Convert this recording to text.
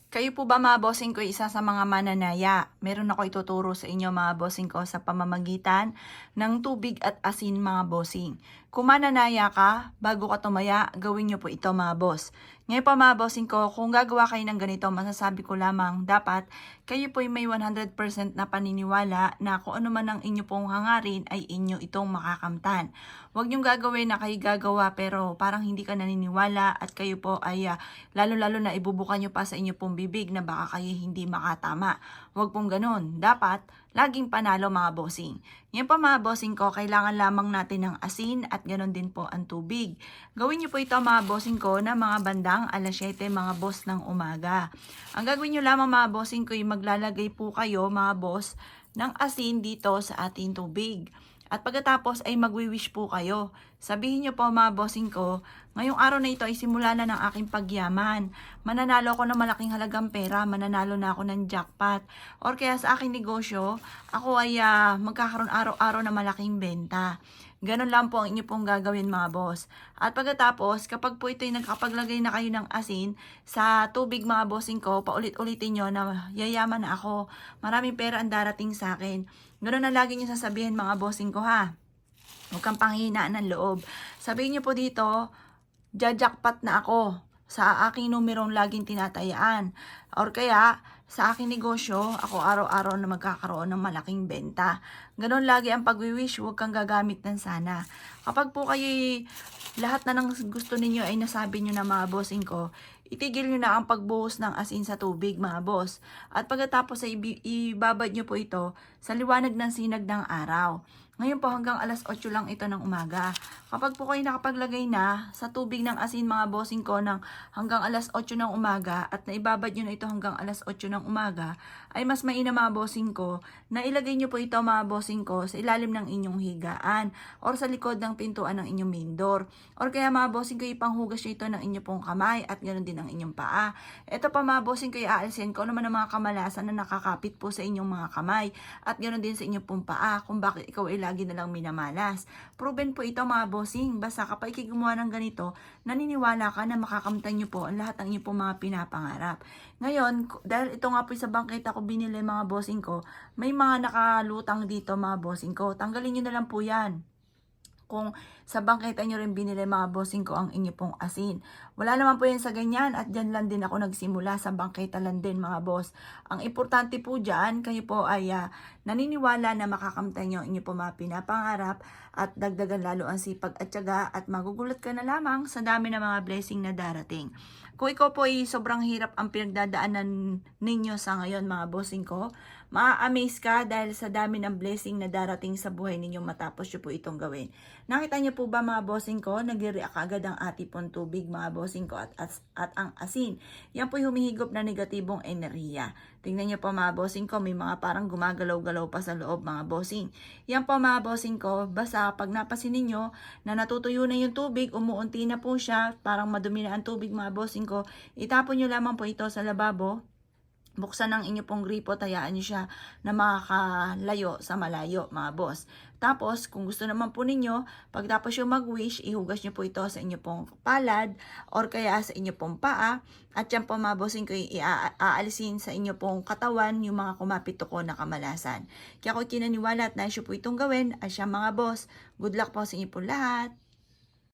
Kayo po ba mga bossing ko isa sa mga mananaya? Meron ako ituturo sa inyo mga bossing ko sa pamamagitan ng tubig at asin mga bossing. Kung mananaya ka, bago ka tumaya, gawin nyo po ito mga boss. Ngayon pa mga bossing ko, kung gagawa kayo ng ganito, masasabi ko lamang dapat kayo po may 100% na paniniwala na kung ano man ang inyo pong hangarin ay inyo itong makakamtan. Huwag nyong gagawin na kayo gagawa pero parang hindi ka naniniwala at kayo po ay lalo-lalo na ibubukan nyo pa sa inyo pong bibig na baka kayo hindi makatama. Huwag pong ganun. Dapat, laging panalo mga bossing. Ngayon pa mga bossing ko, kailangan lamang natin ng asin at ganon din po ang tubig. Gawin nyo po ito mga bossing ko na mga bandang alas 7 mga boss ng umaga. Ang gagawin nyo lamang mga bossing ko, yung maglalagay po kayo mga boss ng asin dito sa ating tubig. At pagkatapos ay magwi-wish po kayo. Sabihin nyo po mga bossing ko, ngayong araw na ito ay simula na ng aking pagyaman. Mananalo ako ng malaking halagang pera, mananalo na ako ng jackpot. Or kaya sa aking negosyo, ako ay magkakaroon araw-araw na malaking benta. Ganon lang po ang inyo pong gagawin mga boss. At pagkatapos, kapag po ito ay nagkapaglagay na kayo ng asin sa tubig mga bossing ko, paulit-ulitin nyo na yayaman na ako. Maraming pera ang darating sa akin. Ganon na lagi nyo sasabihin mga bossing ko ha. Huwag kang panghihinaan ng loob. Sabihin nyo po dito, jajakpat na ako sa aking numerong laging tinatayaan. Or kaya, sa aking negosyo, ako araw-araw na magkakaroon ng malaking benta. Ganon lagi ang pag-wish, huwag kang gagamit ng sana. Kapag po kayo lahat na ng gusto ninyo ay nasabi nyo na mga bossing ko, itigil nyo na ang pagbuhos ng asin sa tubig mga boss. At pagkatapos ay ibabad nyo po ito sa liwanag ng sinag ng araw. Ngayon po hanggang alas 8 lang ito ng umaga. Kapag po kayo nakapaglagay na sa tubig ng asin mga bossing ko ng hanggang alas 8 ng umaga at naibabad nyo na ito hanggang alas 8 ng umaga, ay mas mainam mga bossing ko na ilagay nyo po ito mga bossing ko sa ilalim ng inyong higaan or sa likod ng pintuan ng inyong main door. Or kaya mga bossing ko ipanghugas nyo ito ng inyong pong kamay at ganoon din ang inyong paa. Ito pa mga bossing ko iaalsin ko naman ang mga kamalasan na nakakapit po sa inyong mga kamay at ganoon din sa inyong pong paa kung bakit ikaw ay lagi na lang minamalas. Proven po ito mga bossing. Basta kapag gumawa ng ganito, naniniwala ka na makakamtan nyo po ang lahat ng inyong pong mga pinapangarap. Ngayon, dahil ito nga po sa bangketa ko binili mga bossing ko, may mga nakalutang dito mga bossing ko. Tanggalin nyo na lang po yan. Kung sa bangketa nyo rin binili mga bossing ko ang inyo pong asin. Wala naman po yan sa ganyan at dyan lang din ako nagsimula sa bangketa lang din mga boss. Ang importante po dyan, kayo po ay naniniwala na makakamtan nyo ang inyo pong mga pinapangarap at dagdagan lalo ang sipag at tiyaga at magugulat ka na lamang sa dami ng mga blessing na darating. Kung ikaw po ay sobrang hirap ang pinagdadaanan ninyo sa ngayon mga bossing ko, maa-amaze ka dahil sa dami ng blessing na darating sa buhay ninyo matapos nyo po itong gawin. Nakita niyo po ba mga bossing ko, nag-react agad ang atipon tubig mga bossing ko at ang asin. Yan po yung humihigop na negatibong enerhiya. Tingnan niyo po mga bossing ko, may mga parang gumagalaw-galaw pa sa loob mga bossing. Yan po mga bossing ko, basta pag napasin ninyo na natutuyo na yung tubig, umuunti na po siya, parang madumi na ang tubig mga bossing ko, itapon nyo lamang po ito sa lababo. Buksan ang inyo pong gripo, tayaan nyo siya na makakalayo sa malayo mga boss. Tapos, kung gusto naman po ninyo, pagtapos yung mag-wish, ihugas nyo po ito sa inyo pong palad or kaya sa inyo pong paa. At yan po mga bossing ko, iaalisin sa inyo pong katawan yung mga kumapit ko na kamalasan. Kaya ako kinaniwala at naisyo po itong gawin. At siya mga boss, good luck po sa inyo po lahat.